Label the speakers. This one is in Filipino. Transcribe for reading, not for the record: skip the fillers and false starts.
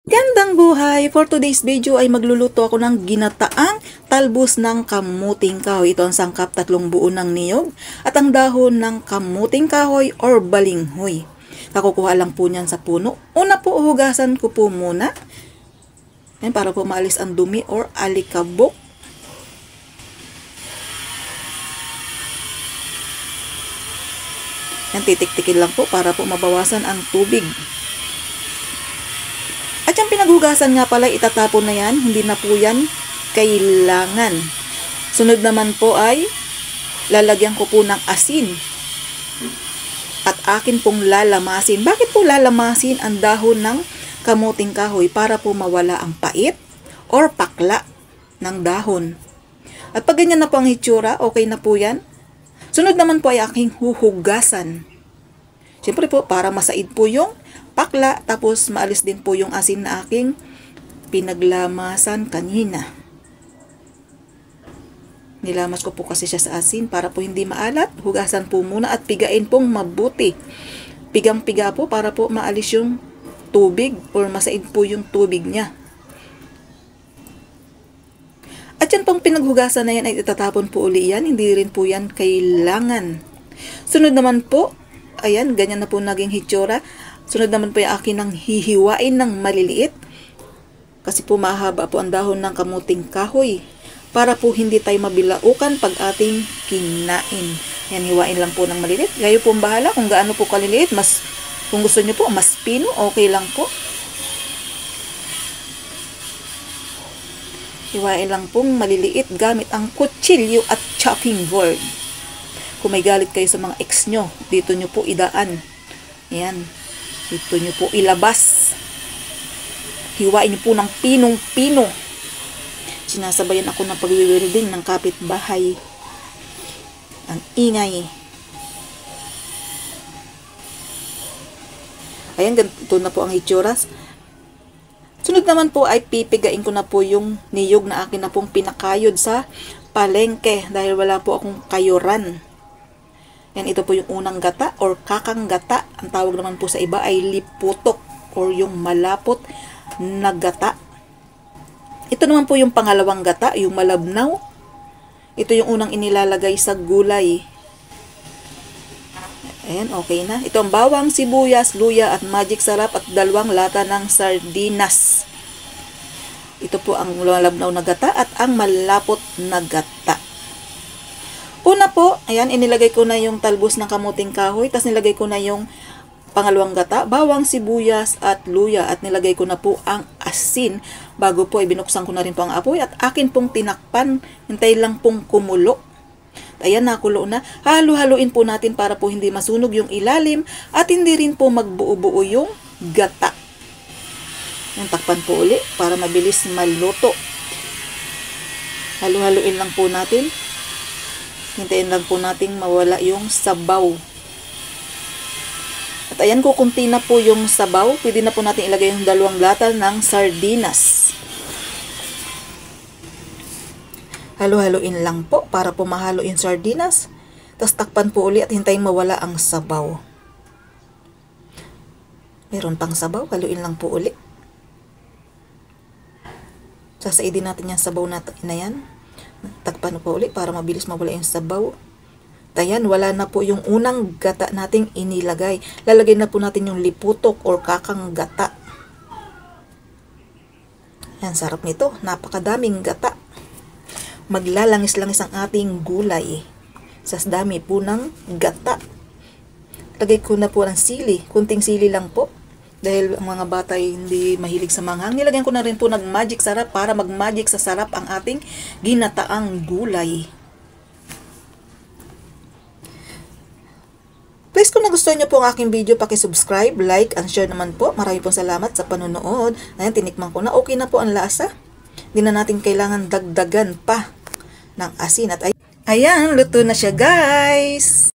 Speaker 1: Gandang buhay! For today's video ay magluluto ako ng ginataang talbos ng kamuting kahoy. Ito ang sangkap 3 buo ng niyog at ang dahon ng kamuting kahoy or balinghoy. Nakukuha lang po niyan sa puno. Una po, hugasan ko po muna. Yan, para po maalis ang dumi or alikabok. Yan, titik-tikin lang po para po mabawasan ang tubig. At yung pinaghugasan nga pala, itatapon na yan. Hindi na po yan kailangan. Sunod naman po ay lalagyan ko po ng asin. At akin pong lalamasin. Bakit po lalamasin ang dahon ng kamuting kahoy? Para po mawala ang pait or pakla ng dahon. At pag ganyan na po ang hitsura, okay na po yan. Sunod naman po ay aking huhugasan. Siyempre po, para masaid po yung pakla, tapos maalis din po yung asin na aking pinaglamasan kanina. Nilamas ko po kasi siya sa asin para po hindi maalat. Hugasan po muna at pigain pong mabuti. Pigang-piga po para po maalis yung tubig or masaid po yung tubig niya. At yan pong pinaghugasan na yan ay itatapon po uli yan. Hindi rin po yan kailangan. Sunod naman po, ayan, ganyan na po naging hitsura. Sunod naman po yung akin ng hihiwain ng maliliit. Kasi po mahaba po ang dahon ng kamuting kahoy. Para po hindi tayo mabilaukan pag ating kinain. Yan, hiwain lang po ng maliliit. Kayo po bahala kung gaano po kaliliit. Kung gusto nyo po, mas pino, okay lang po. Hiwain lang pong maliliit gamit ang kutsilyo at chopping board. Kung may galit kayo sa mga ex nyo, dito nyo po idaan. Ayan. Dito nyo po ilabas. Hiwain nyo po ng pinong-pino. Sinasabayan ako ng pag-welding ng kapitbahay. Ang ingay. Ayan, ganito na po ang hitsura. Sunod naman po ay pipigain ko na po yung niyog na akin na pong pinakayod sa palengke dahil wala po akong kayuran. Yan, ito po yung unang gata or kakang gata. Ang tawag naman po sa iba ay liputok or yung malapot na gata. Ito naman po yung pangalawang gata, yung malabnaw. Ito yung unang inilalagay sa gulay. Ayan, okay na. Ito ang bawang, sibuyas, luya at magic sarap at 2 lata ng sardinas. Ito po ang malabnaw na gata at ang malapot na gata. Una po, ayan, inilagay ko na yung talbos ng kamuting kahoy. Tapos nilagay ko na yung pangalawang gata, bawang, sibuyas at luya. At nilagay ko na po ang asin. Bago po, binuksan ko na rin po ang apoy. At akin pong tinakpan. Hintay lang pong kumulo. Ayan, nakulo na. Halo-haluin po natin para po hindi masunog yung ilalim. At hindi rin po magbuo-buo yung gata. Yung takpan po uli para mabilis maluto. Halo-haluin lang po natin. Hintayin lang po natin mawala yung sabaw. At ayan, kukunti na po yung sabaw. Pwede na po natin ilagay yung 2 lata ng sardinas. Halo-haluin lang po para po mahalo yung sardinas. Tapos takpan po uli at hintayin mawala ang sabaw. Meron pang sabaw, haluin lang po uli. Sasaidin natin yung sabaw na yan. Takpan po uli para mabilis mawala yung sabaw. Ayan, wala na po yung unang gata nating inilagay. Lalagay na po natin yung liputok or kakang gata. Yan, sarap nito. Napakadaming gata. Maglalangis-langis ang ating gulay. Sa dami po ng gata. Lagay ko na po ng sili. Kunting sili lang po. Dahil ang mga bata ay hindi mahilig sa manghang. Nilagyan ko na rin po ng magic sarap para mag-magic sa sarap ang ating ginataang gulay. Please kung nagustuhan nyo po ang aking video, paki-subscribe, like, and share naman po. Maraming pong salamat sa panonood. Ayan, tinikman ko na. Okay na po ang lasa. Hindi na natin kailangan dagdagan pa ng asin. At ayan, luto na siya guys!